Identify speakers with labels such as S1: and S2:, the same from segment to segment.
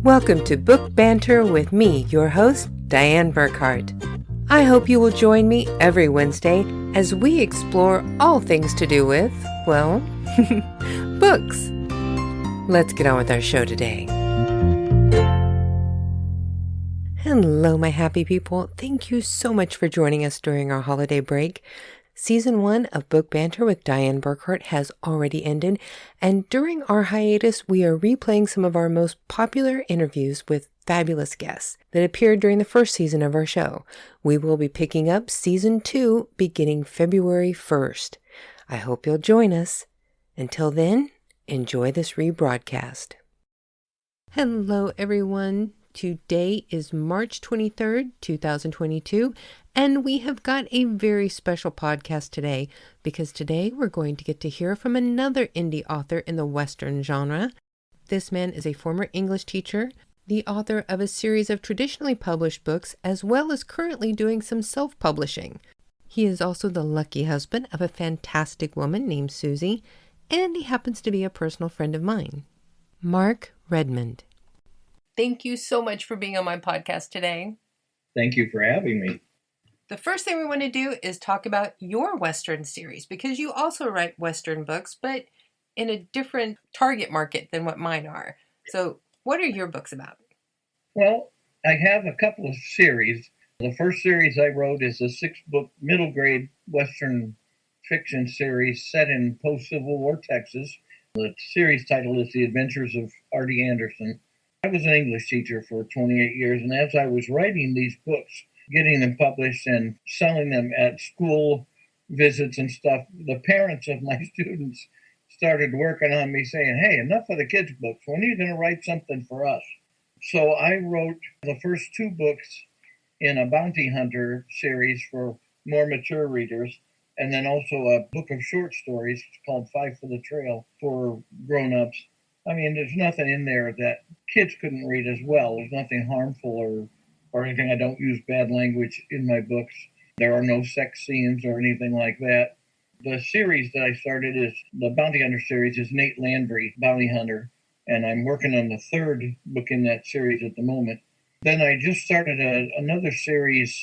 S1: Welcome to Book Banter with me, your host, Dianne Burkhart. I hope you will join me every Wednesday as we explore all things to do with, well, books. Let's get on with our show today. Hello, my happy people. Thank you so much for joining us during our holiday break. Season 1 of Book Banter with Dianne Burkhart has already ended, and during our hiatus, we are replaying some of our most popular interviews with fabulous guests that appeared during the first season of our show. We will be picking up Season 2 beginning February 1st. I hope you'll join us. Until then, enjoy this rebroadcast. Hello, everyone. Today is March 23rd, 2022, and we have got a very special podcast today because today we're going to get to hear from another indie author in the Western genre. This man is a former English teacher, the author of a series of traditionally published books, as well as currently doing some self-publishing. He is also the lucky husband of a fantastic woman named Susie, and he happens to be a personal friend of mine. Mark Redmond. Thank you so much for being on my podcast today.
S2: Thank you for having me.
S1: The first thing we want to do is talk about your Western series, because you also write Western books, but in a different target market than what mine are. So what are your books about?
S2: Well, I have a couple of series. The first series I wrote is a 6-book middle grade Western fiction series set in post-Civil War Texas. The series title is The Adventures of Artie Anderson. I was an English teacher for 28 years, and as I was writing these books, getting them published and selling them at school visits and stuff, the parents of my students started working on me saying, hey, enough of the kids' books. When are you going to write something for us? So I wrote the first 2 books in a bounty hunter series for more mature readers, and then also a book of short stories called Five for the Trail for grown-ups. I mean, there's nothing in there that kids couldn't read as well. There's nothing harmful or anything. I don't use bad language in my books. There are no sex scenes or anything like that. The series that I started is the Bounty Hunter series is Nate Landry, Bounty Hunter, and I'm working on the 3rd book in that series at the moment. Then I just started another series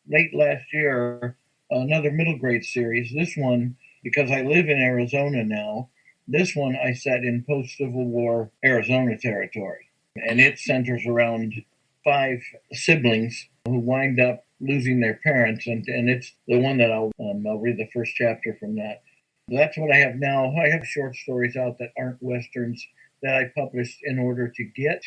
S2: late last year, another middle grade series. This one, because I live in Arizona now, this one I set in post-Civil War Arizona territory, and it centers around 5 siblings who wind up losing their parents, and it's the one that I'll read the first chapter from that. That's what I have now. I have short stories out that aren't Westerns that I published in order to get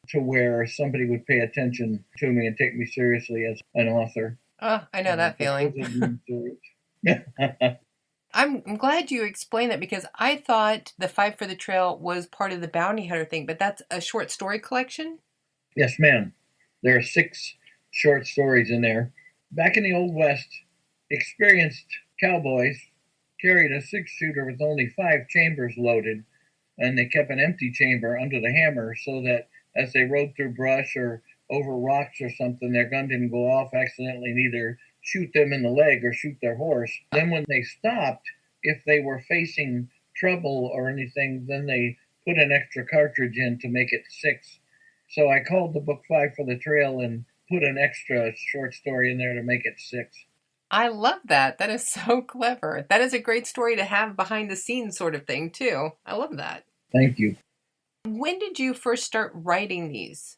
S2: to where somebody would pay attention to me and take me seriously as an author.
S1: Oh, I know that feeling. I'm glad you explained that, because I thought the Five for the Trail was part of the Bounty Hunter thing, but that's a short story collection?
S2: Yes, ma'am. There are 6 short stories in there. Back in the Old West, experienced cowboys carried a 6-shooter with only 5 chambers loaded, and they kept an empty chamber under the hammer so that as they rode through brush or over rocks or something, their gun didn't go off accidentally and either shoot them in the leg or shoot their horse. Then when they stopped, if they were facing trouble or anything, then they put an extra cartridge in to make it 6. So I called the book Five for the Trail and put an extra short story in there to make it 6.
S1: I love that. That is so clever. That is a great story to have behind the scenes sort of thing, too. I love that.
S2: Thank you.
S1: When did you first start writing these?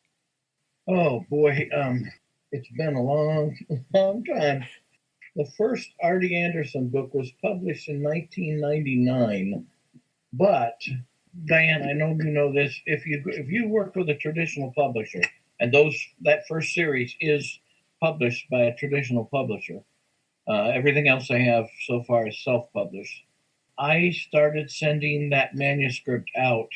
S2: Oh, boy. It's been a long, long time. The first Artie Anderson book was published in 1999. But, Dianne, I know you know this. If you work with a traditional publisher, and that first series is published by a traditional publisher, everything else I have so far is self-published. I started sending that manuscript out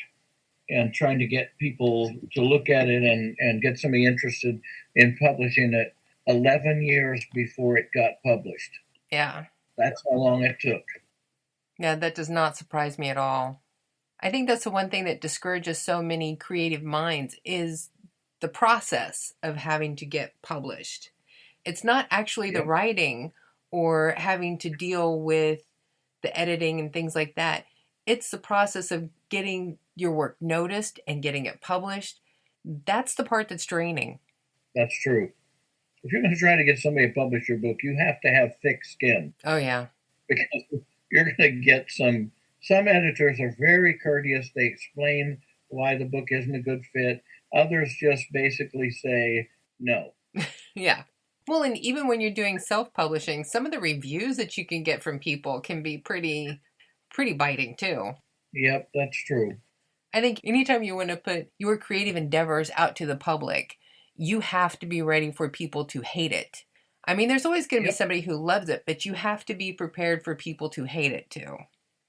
S2: and trying to get people to look at it and get somebody interested in publishing it 11 years before it got published.
S1: Yeah.
S2: That's how long it took.
S1: Yeah, that does not surprise me at all. I think that's the one thing that discourages so many creative minds is the process of having to get published. It's not actually the writing or having to deal with the editing and things like that. It's the process of getting your work noticed and getting it published, that's the part that's draining.
S2: That's true. If you're going to try to get somebody to publish your book, you have to have thick skin.
S1: Oh, yeah.
S2: Because you're going to get some editors are very courteous. They explain why the book isn't a good fit. Others just basically say no.
S1: Yeah. Well, and even when you're doing self-publishing, some of the reviews that you can get from people can be pretty biting too.
S2: Yep, that's true.
S1: I think anytime you want to put your creative endeavors out to the public, you have to be ready for people to hate it. I mean, there's always going to be somebody who loves it, but you have to be prepared for people to hate it too.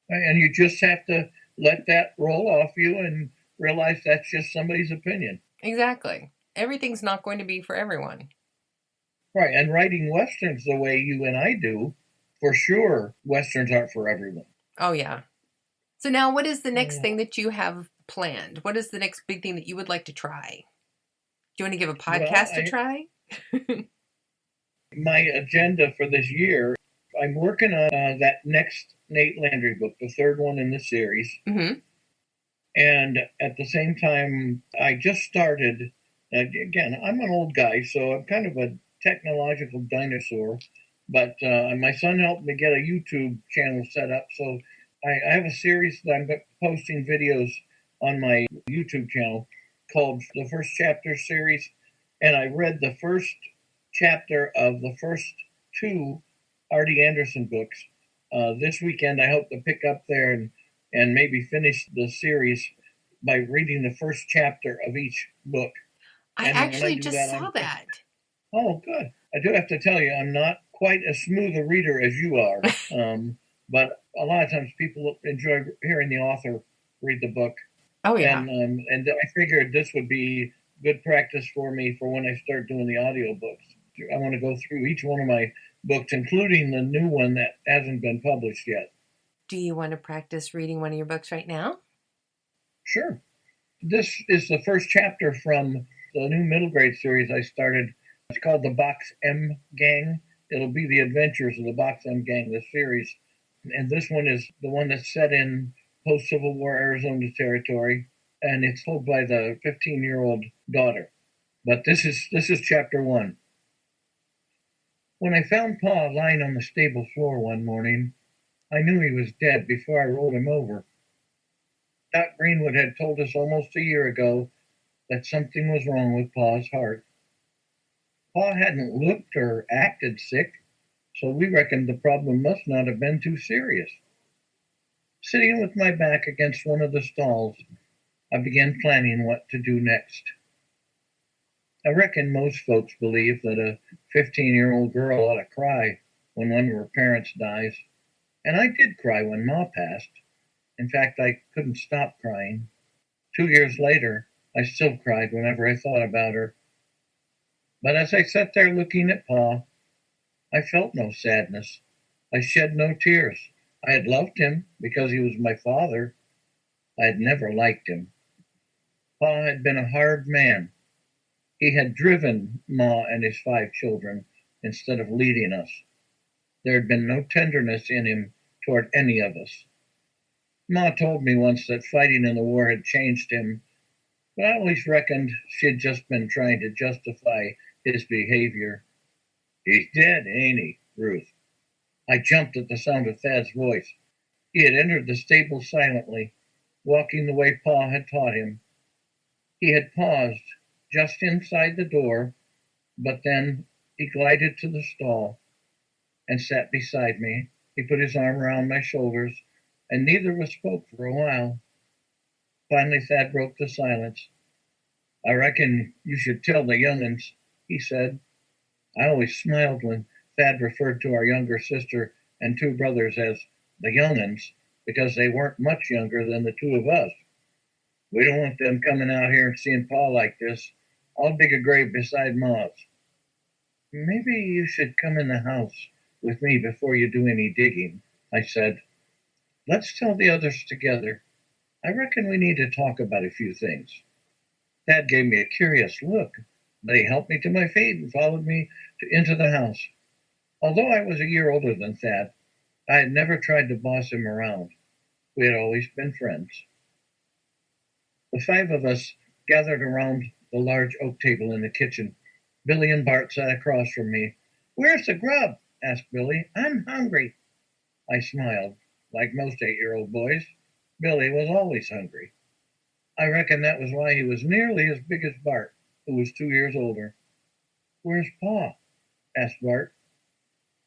S2: And you just have to let that roll off you and realize that's just somebody's opinion.
S1: Exactly. Everything's not going to be for everyone.
S2: Right, and writing Westerns the way you and I do, for sure, Westerns aren't for everyone.
S1: Oh, yeah. So now what is the next thing that you have planned? What is the next big thing that you would like to try? Do you want to give a podcast a try?
S2: My agenda for this year, I'm working on that next Nate Landry book, the third one in the series.
S1: Mm-hmm.
S2: And at the same time, I just started, again, I'm an old guy, so I'm kind of a technological dinosaur. But my son helped me get a YouTube channel set up. So I have a series that I'm posting videos on my YouTube channel called the First Chapter series. And I read the first chapter of the first two Artie Anderson books. This weekend, I hope to pick up there and maybe finish the series by reading the first chapter of each book.
S1: I actually just saw that.
S2: Oh, good. I do have to tell you, I'm not quite as smooth a reader as you are. But a lot of times people enjoy hearing the author read the book.
S1: Oh, yeah.
S2: And I figured this would be good practice for me for when I start doing the audiobooks. I want to go through each one of my books, including the new one that hasn't been published yet.
S1: Do you want to practice reading one of your books right now?
S2: Sure. This is the first chapter from the new middle grade series I started. It's called the Box M Gang. It'll be the adventures of the Box M Gang, the series. And this one is the one that's set in post-Civil War Arizona territory. And it's told by the 15-year-old daughter. But this is chapter 1. When I found Pa lying on the stable floor one morning, I knew he was dead before I rolled him over. Doc Greenwood had told us almost a year ago that something was wrong with Pa's heart. Pa hadn't looked or acted sick, so we reckoned the problem must not have been too serious. Sitting with my back against one of the stalls, I began planning what to do next. I reckon most folks believe that a 15-year-old girl ought to cry when one of her parents dies. And I did cry when Ma passed. In fact, I couldn't stop crying. 2 years later, I still cried whenever I thought about her. But as I sat there looking at Pa, I felt no sadness. I shed no tears. I had loved him because he was my father. I had never liked him. Pa had been a hard man. He had driven Ma and his 5 children instead of leading us. There had been no tenderness in him toward any of us. Ma told me once that fighting in the war had changed him, but I always reckoned she'd just been trying to justify his behavior. He's dead, ain't he, Ruth? I jumped at the sound of Thad's voice. He had entered the stable silently, walking the way Pa had taught him. He had paused just inside the door, but then he glided to the stall and sat beside me. He put his arm around my shoulders, and neither of us spoke for a while. Finally, Thad broke the silence. I reckon you should tell the young'uns, he said. I always smiled when Thad referred to our younger sister and 2 brothers as the young'uns because they weren't much younger than the 2 of us. We don't want them coming out here and seeing Pa like this. I'll dig a grave beside Ma's. Maybe you should come in the house with me before you do any digging, I said. Let's tell the others together. I reckon we need to talk about a few things. Thad gave me a curious look, but he helped me to my feet and followed me into the house. Although I was a year older than Thad, I had never tried to boss him around. We had always been friends. The five of us gathered around the large oak table in the kitchen. Billy and Bart sat across from me. "Where's the grub?" asked Billy. "I'm hungry." I smiled. Like most 8-year-old boys, Billy was always hungry. I reckon that was why he was nearly as big as Bart, who was 2 years older. "Where's Pa?" asked Bart.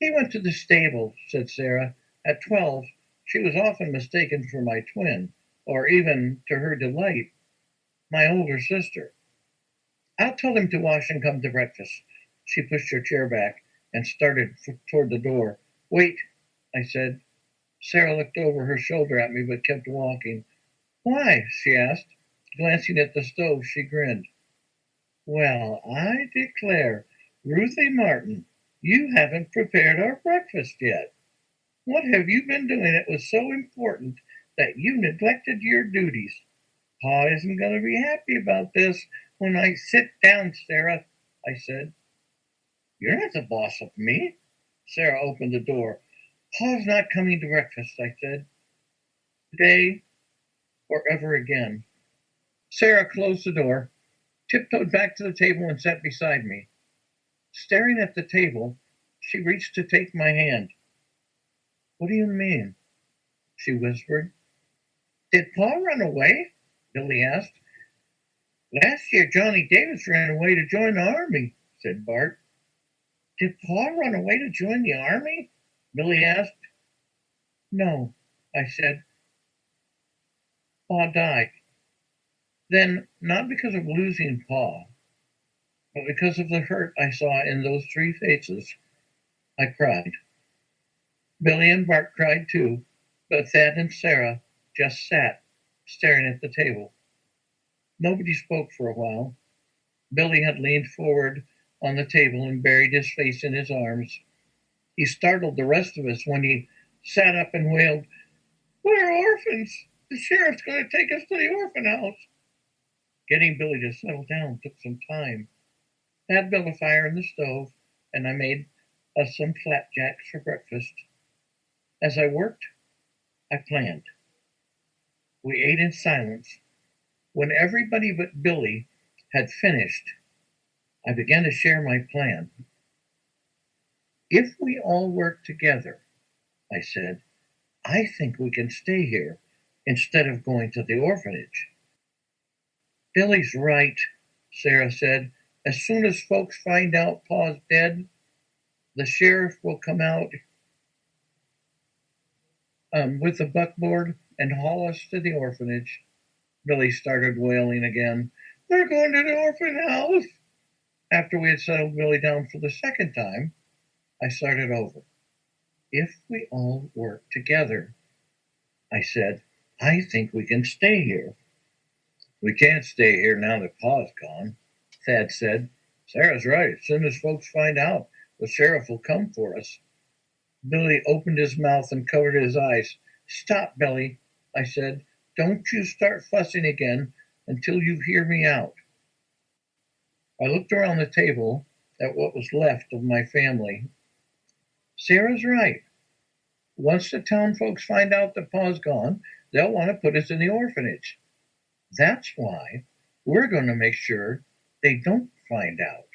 S2: "He went to the stable," said Sarah. "At 12, she was often mistaken for my twin, or even, to her delight, my older sister. I'll tell him to wash and come to breakfast." She pushed her chair back and started toward the door. "Wait," I said. Sarah looked over her shoulder at me but kept walking. "Why?" she asked. Glancing at the stove, she grinned. "Well, I declare, Ruthie Martin, you haven't prepared our breakfast yet. What have you been doing that was so important that you neglected your duties? Pa isn't going to be happy about this when I sit down, Sarah," I said. "You're not the boss of me." Sarah opened the door. "Pa's not coming to breakfast," I said. "Today or ever again." Sarah closed the door, tiptoed back to the table, and sat beside me. Staring at the table, she reached to take my hand. "What do you mean?" she whispered. "Did Pa run away?" Billy asked. "Last year Johnny Davis ran away to join the army," said Bart. "Did Pa run away to join the army?" Billy asked. "No," I said. "Pa died." Then, not because of losing Pa, but because of the hurt I saw in those three faces, I cried. Billy and Bart cried too, but Thad and Sarah just sat, staring at the table. Nobody spoke for a while. Billy had leaned forward on the table and buried his face in his arms. He startled the rest of us when he sat up and wailed, "We're orphans! The sheriff's going to take us to the orphan house." Getting Billy to settle down took some time. Thad built a fire in the stove, and I made us some flapjacks for breakfast. As I worked, I planned. We ate in silence. When everybody but Billy had finished, I began to share my plan. "If we all work together," I said, "I think we can stay here instead of going to the orphanage." "Billy's right," Sarah said. "As soon as folks find out Pa's dead, the sheriff will come out with the buckboard and haul us to the orphanage." Billy started wailing again. "We're going to the orphan house." After we had settled Billy down for the second time, I started over. "If we all work together," I said, "I think we can stay here." "We can't stay here now that Pa's gone," Thad said. "Sarah's right. As soon as folks find out, the sheriff will come for us." Billy opened his mouth and covered his eyes. "Stop, Billy," I said. "Don't you start fussing again until you hear me out." I looked around the table at what was left of my family. Sarah's right. Once the town folks find out that Pa's gone, they'll want to put us in the orphanage. That's why we're going to make sure they don't find out.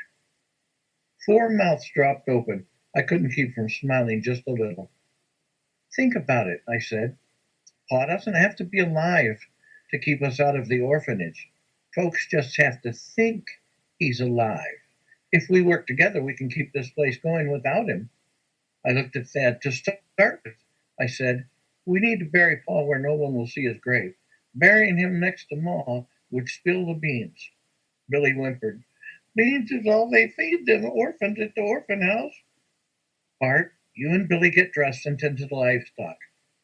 S2: Four mouths dropped open. I couldn't keep from smiling just a little. "Think about it," I said. "Pa doesn't have to be alive to keep us out of the orphanage. Folks just have to think he's alive. If we work together, we can keep this place going without him." I looked at Thad. "To start with," I said, "we need to bury Pa where no one will see his grave. Burying him next to Ma would spill the beans." Billy whimpered. "Beans is all they feed them orphans at the orphan house." "Bart, you and Billy get dressed and tend to the livestock,"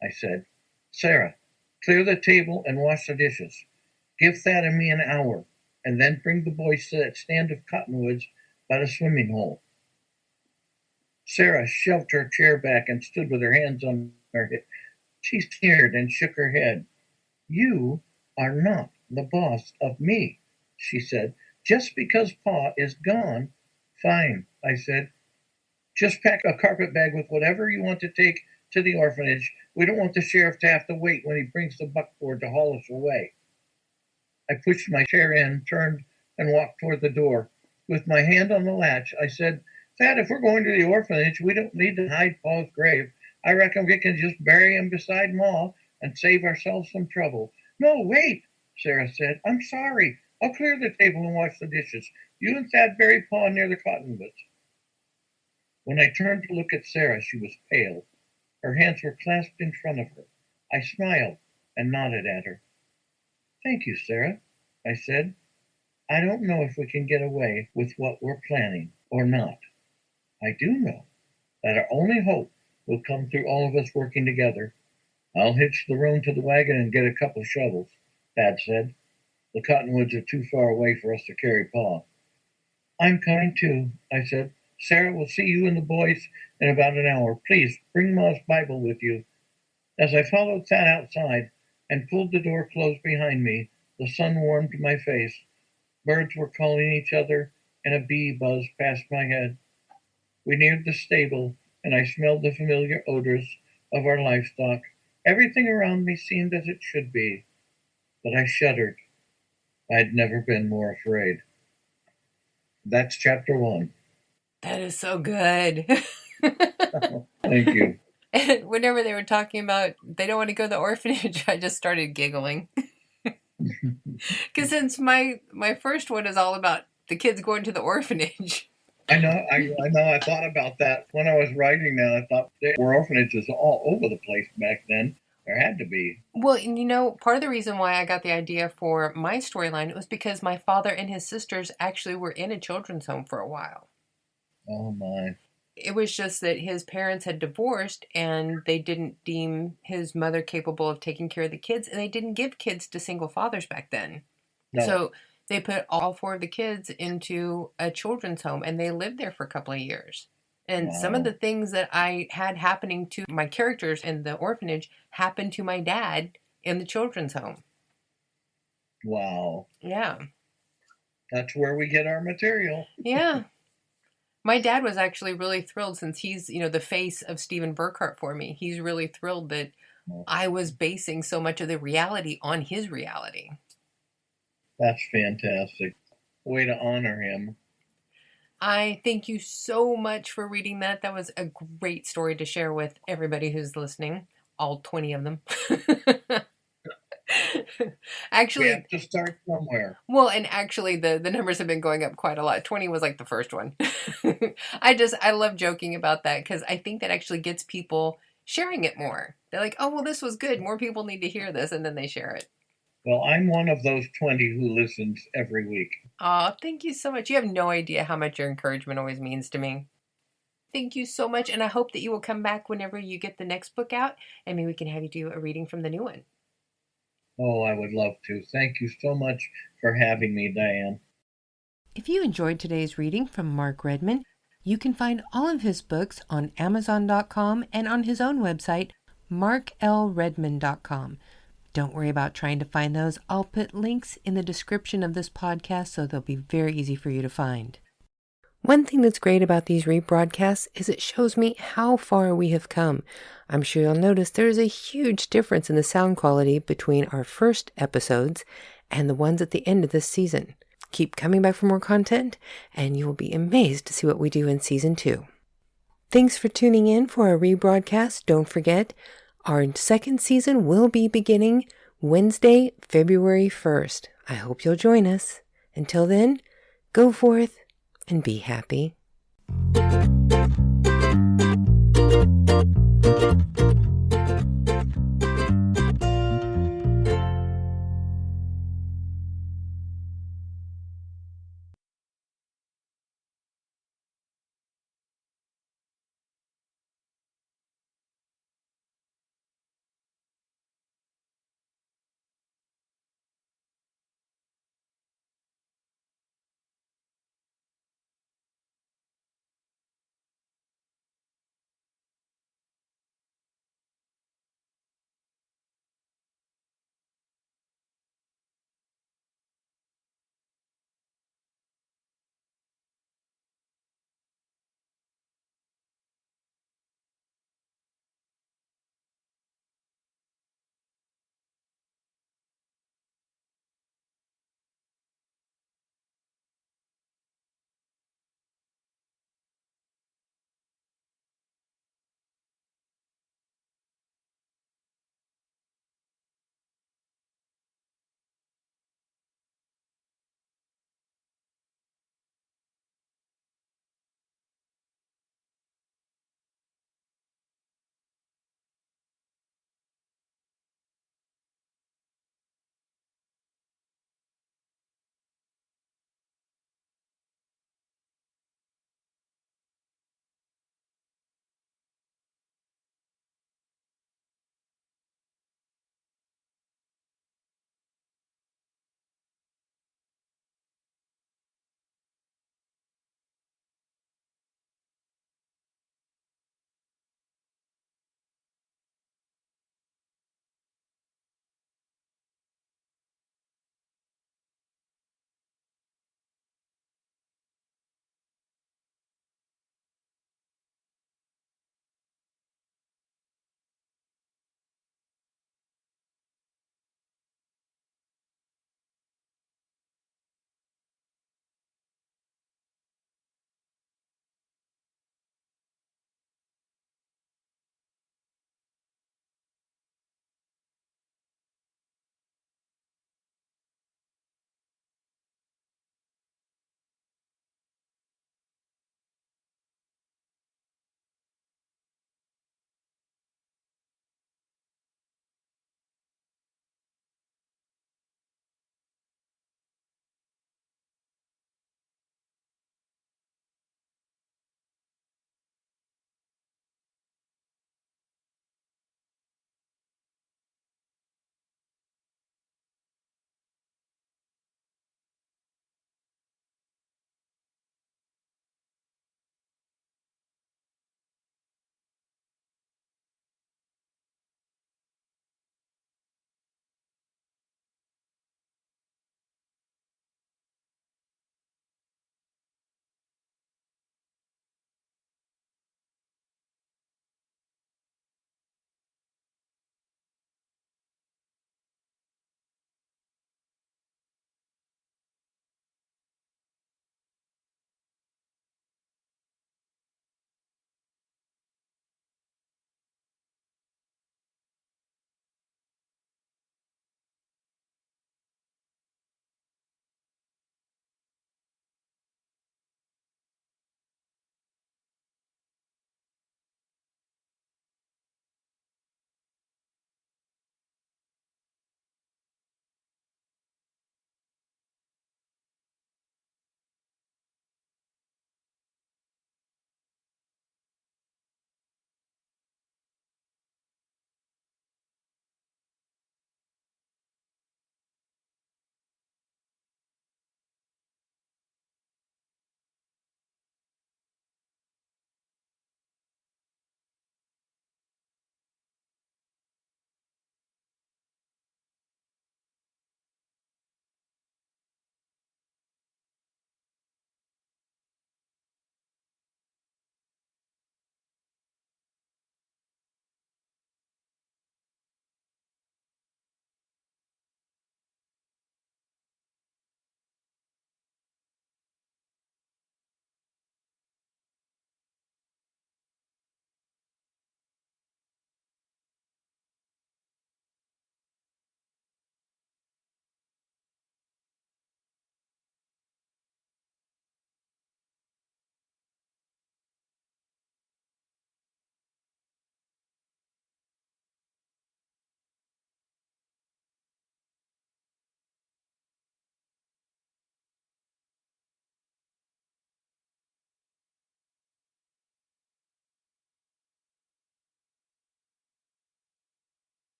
S2: I said. "Sarah, clear the table and wash the dishes. Give Thad and me an hour, and then bring the boys to that stand of cottonwoods by the swimming hole." Sarah shoved her chair back and stood with her hands on her hip. She sneered and shook her head. "You are not the boss of me," she said. "Just because Pa is gone." "Fine," I said. "Just pack a carpet bag with whatever you want to take to the orphanage. We don't want the sheriff to have to wait when he brings the buckboard to haul us away." I pushed my chair in, turned, and walked toward the door. With my hand on the latch, I said, Thad, if we're going to the orphanage, we don't need to hide Pa's grave. I reckon we can just bury him beside Ma and save ourselves some trouble. No, wait, Sarah said. I'm sorry. I'll clear the table and wash the dishes. You and Thad bury Pa near the cottonwoods. When I turned to look at Sarah, she was pale. Her hands were clasped in front of her. I smiled and nodded at her. Thank you, Sarah, I said. I don't know if we can get away with what we're planning or not. I do know that our only hope will come through all of us working together. I'll hitch the roan to the wagon and get a couple of shovels, Dad said. The cottonwoods are too far away for us to carry Pa. I'm coming too, I said. Sarah will see you and the boys in about an hour. Please bring Ma's Bible with you. As I followed Thad outside and pulled the door closed behind me, the sun warmed my face. Birds were calling each other, and a bee buzzed past my head. We neared the stable, and I smelled the familiar odors of our livestock. Everything around me seemed as it should be, but I shuddered. I'd never been more afraid. That's chapter 1.
S1: That is so good.
S2: Thank you.
S1: And whenever they were talking about they don't want to go to the orphanage, I just started giggling. Because since my first one is all about the kids going to the orphanage.
S2: I know. I thought about that when I was writing that. I thought there were orphanages all over the place back then. There had to be.
S1: Well, and you know, part of the reason why I got the idea for my storyline was because my father and his sisters actually were in a children's home for a while.
S2: Oh, my.
S1: It was just that his parents had divorced and they didn't deem his mother capable of taking care of the kids, and they didn't give kids to single fathers back then.
S2: No.
S1: So they put all 4 of the kids into a children's home, and they lived there for a couple of years. And some of the things that I had happening to my characters in the orphanage happened to my dad in the children's home.
S2: Wow.
S1: Yeah.
S2: That's where we get our material.
S1: Yeah. My dad was actually really thrilled, since he's, you know, the face of Stephen Burkhart for me. He's really thrilled that I was basing so much of the reality on his reality.
S2: That's fantastic. Way to honor him.
S1: I thank you so much for reading that. That was a great story to share with everybody who's listening, all 20 of them. Actually,
S2: we have to start somewhere.
S1: Well, and actually the numbers have been going up quite a lot. 20 was like the first one. I love joking about that, because I think that actually gets people sharing it more. They're like, oh, well, this was good. More people need to hear this. And then they share it.
S2: Well, I'm one of those 20 who listens every week.
S1: Aw, thank you so much. You have no idea how much your encouragement always means to me. Thank you so much. And I hope that you will come back whenever you get the next book out, and maybe we can have you do a reading from the new one.
S2: Oh, I would love to. Thank you so much for having me, Diane.
S1: If you enjoyed today's reading from Mark Redmond, you can find all of his books on Amazon.com and on his own website, marklredmond.com. Don't worry about trying to find those. I'll put links in the description of this podcast, so they'll be very easy for you to find. One thing that's great about these rebroadcasts is it shows me how far we have come. I'm sure you'll notice there is a huge difference in the sound quality between our first episodes and the ones at the end of this season. Keep coming back for more content, and you will be amazed to see what we do in Season 2. Thanks for tuning in for our rebroadcast. Don't forget, our second season will be beginning Wednesday, February 1st. I hope you'll join us. Until then, go forth and be happy.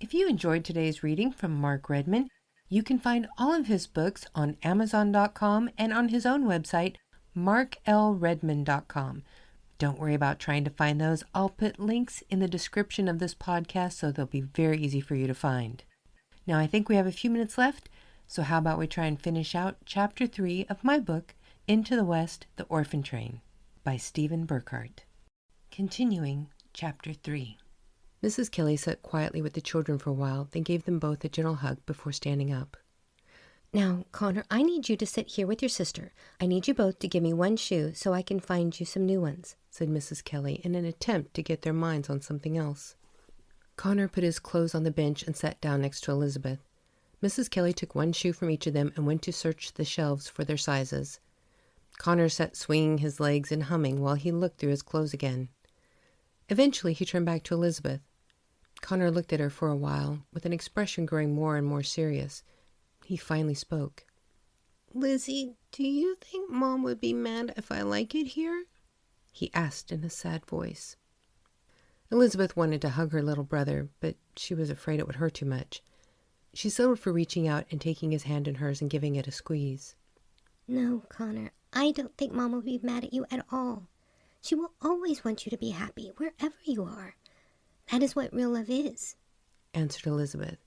S1: If you enjoyed today's reading from Mark Redmond, you can find all of his books on Amazon.com and on his own website, marklredmond.com. Don't worry about trying to find those. I'll put links in the description of this podcast so they'll be very easy for you to find. Now, I think we have a few minutes left, so how about we try and finish out Chapter 3 of my book, Into the West, The Orphan Train, by Stephen Burkhart. Continuing Chapter 3. Mrs. Kelly sat quietly with the children for a while, then gave them both a gentle hug before standing up.
S3: Now, Connor, I need you to sit here with your sister. I need you both to give me one shoe so I can find you some new ones,
S1: said Mrs. Kelly in an attempt to get their minds on something else. Connor put his clothes on the bench and sat down next to Elizabeth. Mrs. Kelly took one shoe from each of them and went to search the shelves for their sizes. Connor sat swinging his legs and humming while he looked through his clothes again. Eventually, he turned back to Elizabeth. Connor looked at her for a while, with an expression growing more and more serious. He finally spoke.
S3: Lizzie, do you think Mom would be mad if I like it here?
S1: He asked in a sad voice. Elizabeth wanted to hug her little brother, but she was afraid it would hurt too much. She settled for reaching out and taking his hand in hers and giving it a squeeze.
S3: No, Connor, I don't think Mom will be mad at you at all. She will always want you to be happy wherever you are. That is what real love is,
S1: answered Elizabeth.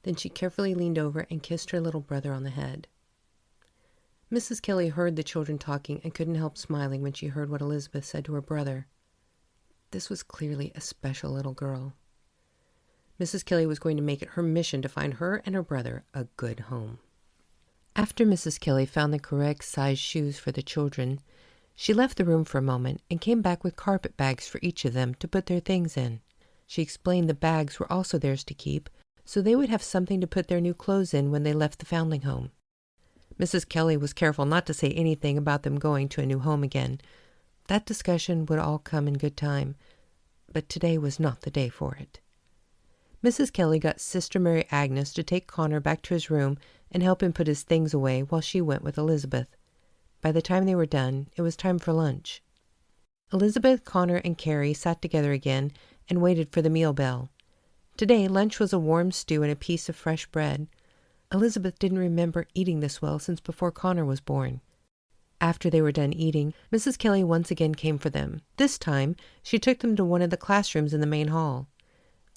S1: Then she carefully leaned over and kissed her little brother on the head. Mrs. Kelly heard the children talking and couldn't help smiling when she heard what Elizabeth said to her brother. This was clearly a special little girl. Mrs. Kelly was going to make it her mission to find her and her brother a good home. After Mrs. Kelly found the correct size shoes for the children, she left the room for a moment and came back with carpet bags for each of them to put their things in. She explained the bags were also theirs to keep, so they would have something to put their new clothes in when they left the foundling home. Mrs. Kelly was careful not to say anything about them going to a new home again. That discussion would all come in good time, but today was not the day for it. Mrs. Kelly got Sister Mary Agnes to take Connor back to his room and help him put his things away while she went with Elizabeth. By the time they were done, it was time for lunch. Elizabeth, Connor, and Carrie sat together again and waited for the meal bell. Today, lunch was a warm stew and a piece of fresh bread. Elizabeth didn't remember eating this well since before Connor was born. After they were done eating, Mrs. Kelly once again came for them. This time, she took them to one of the classrooms in the main hall.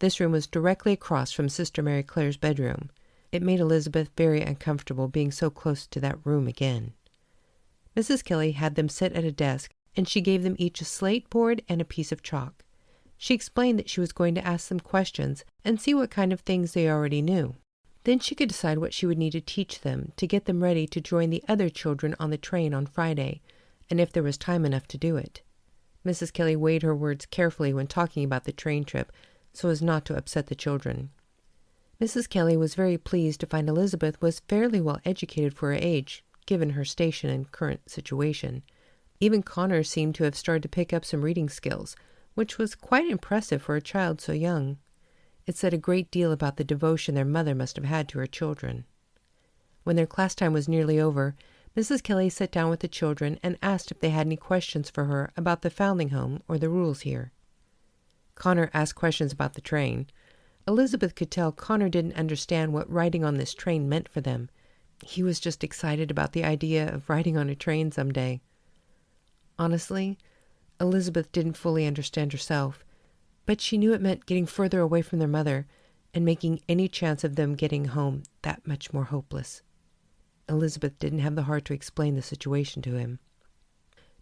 S1: This room was directly across from Sister Mary Clare's bedroom. It made Elizabeth very uncomfortable being so close to that room again. Mrs. Kelly had them sit at a desk, and she gave them each a slate board and a piece of chalk. She explained that she was going to ask them questions and see what kind of things they already knew. Then she could decide what she would need to teach them to get them ready to join the other children on the train on Friday, and if there was time enough to do it. Mrs. Kelly weighed her words carefully when talking about the train trip, so as not to upset the children. Mrs. Kelly was very pleased to find Elizabeth was fairly well educated for her age, given her station and current situation. Even Connor seemed to have started to pick up some reading skills, which was quite impressive for a child so young. It said a great deal about the devotion their mother must have had to her children. When their class time was nearly over, Mrs. Kelly sat down with the children and asked if they had any questions for her about the foundling home or the rules here. Connor asked questions about the train. Elizabeth could tell Connor didn't understand what riding on this train meant for them. He was just excited about the idea of riding on a train someday. Honestly, Elizabeth didn't fully understand herself, but she knew it meant getting further away from their mother and making any chance of them getting home that much more hopeless. Elizabeth didn't have the heart to explain the situation to him.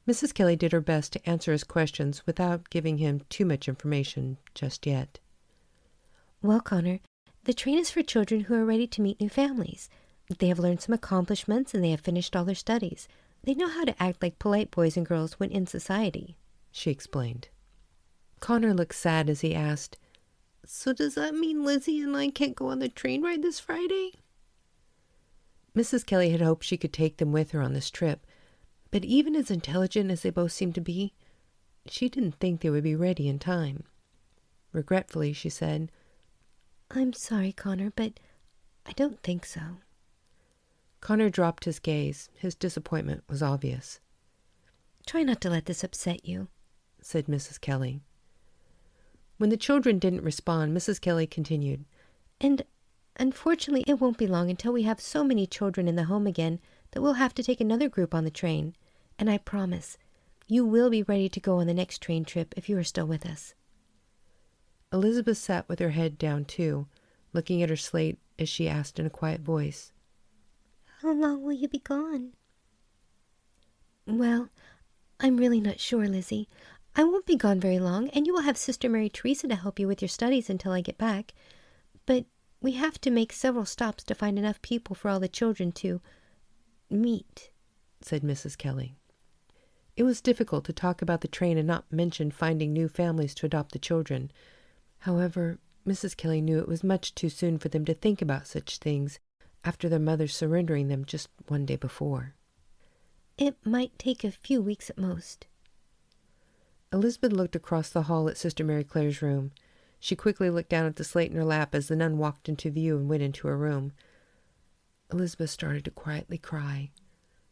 S1: Mrs. Kelly did her best to answer his questions without giving him too much information just yet.
S3: Well, Connor, the train is for children who are ready to meet new families. They have learned some accomplishments and they have finished all their studies. They know how to act like polite boys and girls when in society,
S1: she explained. Connor looked sad as he asked,
S3: So does that mean Lizzie and I can't go on the train ride this Friday?
S1: Mrs. Kelly had hoped she could take them with her on this trip, but even as intelligent as they both seemed to be, she didn't think they would be ready in time. Regretfully, she said,
S3: I'm sorry, Connor, but I don't think so.
S1: Connor dropped his gaze. His disappointment was obvious.
S3: Try not to let this upset you,
S1: said Mrs. Kelly. When the children didn't respond, Mrs. Kelly continued,
S3: And unfortunately, it won't be long until we have so many children in the home again that we'll have to take another group on the train. And I promise, you will be ready to go on the next train trip if you are still with us.
S1: Elizabeth sat with her head down too, looking at her slate as she asked in a quiet voice,
S3: How long will you be gone? Well, I'm really not sure, Lizzie. I won't be gone very long, and you will have Sister Mary Teresa to help you with your studies until I get back. But we have to make several stops to find enough people for all the children to meet,
S1: said Mrs. Kelly. It was difficult to talk about the train and not mention finding new families to adopt the children. However, Mrs. Kelly knew it was much too soon for them to think about such things after their mother surrendering them just one day before.
S3: It might take a few weeks at most.
S1: Elizabeth looked across the hall at Sister Mary Clare's room. She quickly looked down at the slate in her lap as the nun walked into view and went into her room. Elizabeth started to quietly cry.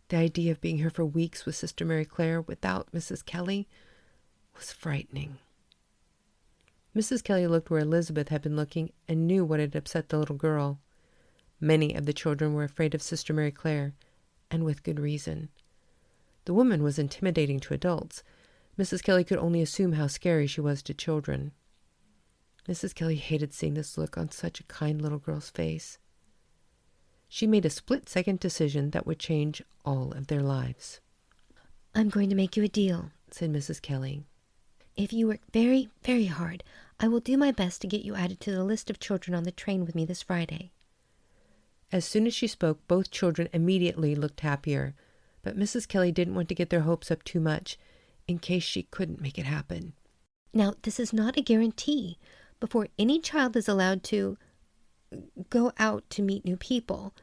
S1: The idea of being here for weeks with Sister Mary Clare without Mrs. Kelly was frightening. Mrs. Kelly looked where Elizabeth had been looking and knew what had upset the little girl. Many of the children were afraid of Sister Mary Clare, and with good reason. The woman was intimidating to adults. Mrs. Kelly could only assume how scary she was to children. Mrs. Kelly hated seeing this look on such a kind little girl's face. She made a split-second decision that would change all of their lives.
S3: I'm going to make you a deal,
S1: said Mrs. Kelly.
S3: If you work very, very hard, I will do my best to get you added to the list of children on the train with me this Friday.
S1: As soon as she spoke, both children immediately looked happier, but Mrs. Kelly didn't want to get their hopes up too much, in case she couldn't make it happen.
S3: Now, this is not a guarantee. Before any child is allowed to go out to meet new people,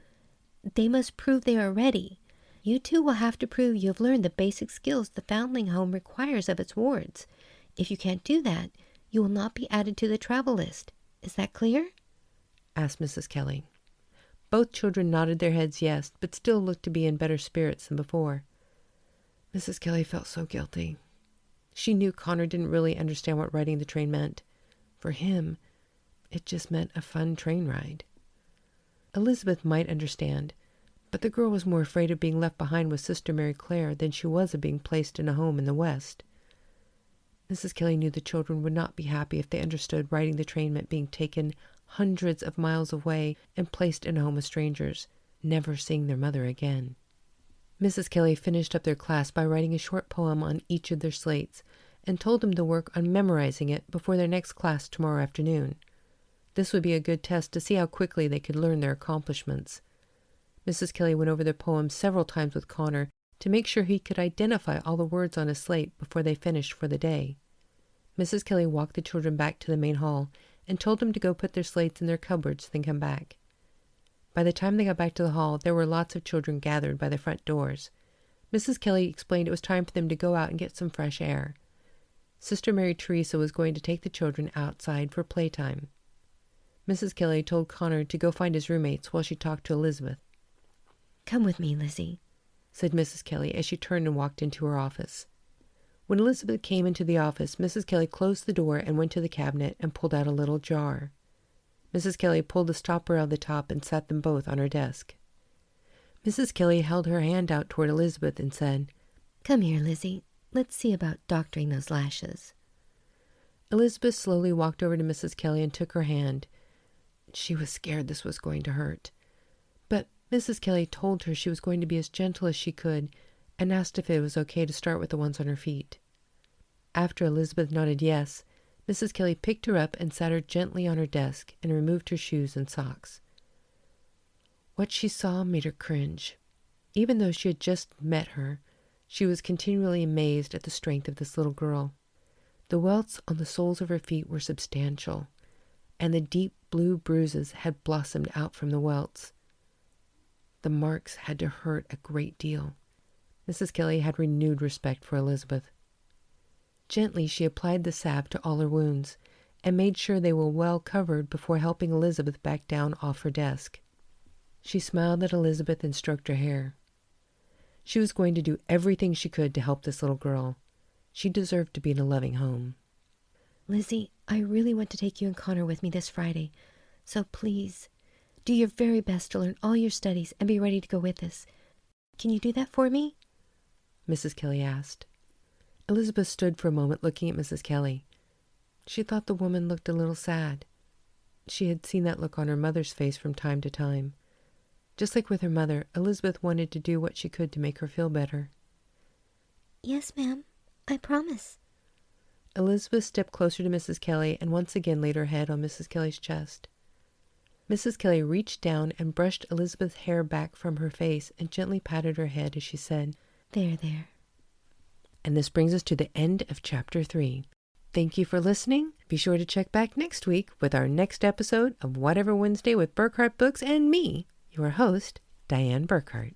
S3: they must prove they are ready. You two will have to prove you have learned the basic skills the foundling home requires of its wards. If you can't do that, you will not be added to the travel list. Is that clear?
S1: Asked Mrs. Kelly. Both children nodded their heads yes, but still looked to be in better spirits than before. Mrs. Kelly felt so guilty. She knew Connor didn't really understand what riding the train meant. For him, it just meant a fun train ride. Elizabeth might understand, but the girl was more afraid of being left behind with Sister Mary Clare than she was of being placed in a home in the West. Mrs. Kelly knew the children would not be happy if they understood riding the train meant being taken hundreds of miles away and placed in a home of strangers, never seeing their mother again. Mrs. Kelly finished up their class by writing a short poem on each of their slates and told them to work on memorizing it before their next class tomorrow afternoon. This would be a good test to see how quickly they could learn their accomplishments. Mrs. Kelly went over their poem several times with Connor to make sure he could identify all the words on his slate before they finished for the day. Mrs. Kelly walked the children back to the main hall and told them to go put their slates in their cupboards, then come back. By the time they got back to the hall, there were lots of children gathered by the front doors. Mrs. Kelly explained it was time for them to go out and get some fresh air. Sister Mary Teresa was going to take the children outside for playtime. Mrs. Kelly told Connor to go find his roommates while she talked to Elizabeth.
S3: Come with me, Lizzie,
S1: said Mrs. Kelly as she turned and walked into her office. When Elizabeth came into the office, Mrs. Kelly closed the door and went to the cabinet and pulled out a little jar. Mrs. Kelly pulled the stopper out of the top and sat them both on her desk. Mrs. Kelly held her hand out toward Elizabeth and said,
S3: Come here, Lizzie. Let's see about doctoring those lashes.
S1: Elizabeth slowly walked over to Mrs. Kelly and took her hand. She was scared this was going to hurt. But Mrs. Kelly told her she was going to be as gentle as she could and asked if it was okay to start with the ones on her feet. After Elizabeth nodded yes, Mrs. Kelly picked her up and sat her gently on her desk and removed her shoes and socks. What she saw made her cringe. Even though she had just met her, she was continually amazed at the strength of this little girl. The welts on the soles of her feet were substantial, and the deep blue bruises had blossomed out from the welts. The marks had to hurt a great deal. Mrs. Kelly had renewed respect for Elizabeth. Gently, she applied the salve to all her wounds and made sure they were well covered before helping Elizabeth back down off her desk. She smiled at Elizabeth and stroked her hair. She was going to do everything she could to help this little girl. She deserved to be in a loving home.
S3: Lizzie, I really want to take you and Connor with me this Friday, So please, do your very best to learn all your studies and be ready to go with us. Can you do that for me?"
S1: Mrs. Kelly asked. Elizabeth stood for a moment looking at Mrs. Kelly. She thought the woman looked a little sad. She had seen that look on her mother's face from time to time. Just like with her mother, Elizabeth wanted to do what she could to make her feel better.
S3: "Yes, ma'am. I promise."
S1: Elizabeth stepped closer to Mrs. Kelly and once again laid her head on Mrs. Kelly's chest. Mrs. Kelly reached down and brushed Elizabeth's hair back from her face and gently patted her head as she said,
S3: "There, there."
S1: And this brings us to the end of Chapter 3. Thank you for listening. Be sure to check back next week with our next episode of Whatever Wednesday with Burkhart Books and me, your host, Dianne Burkhart.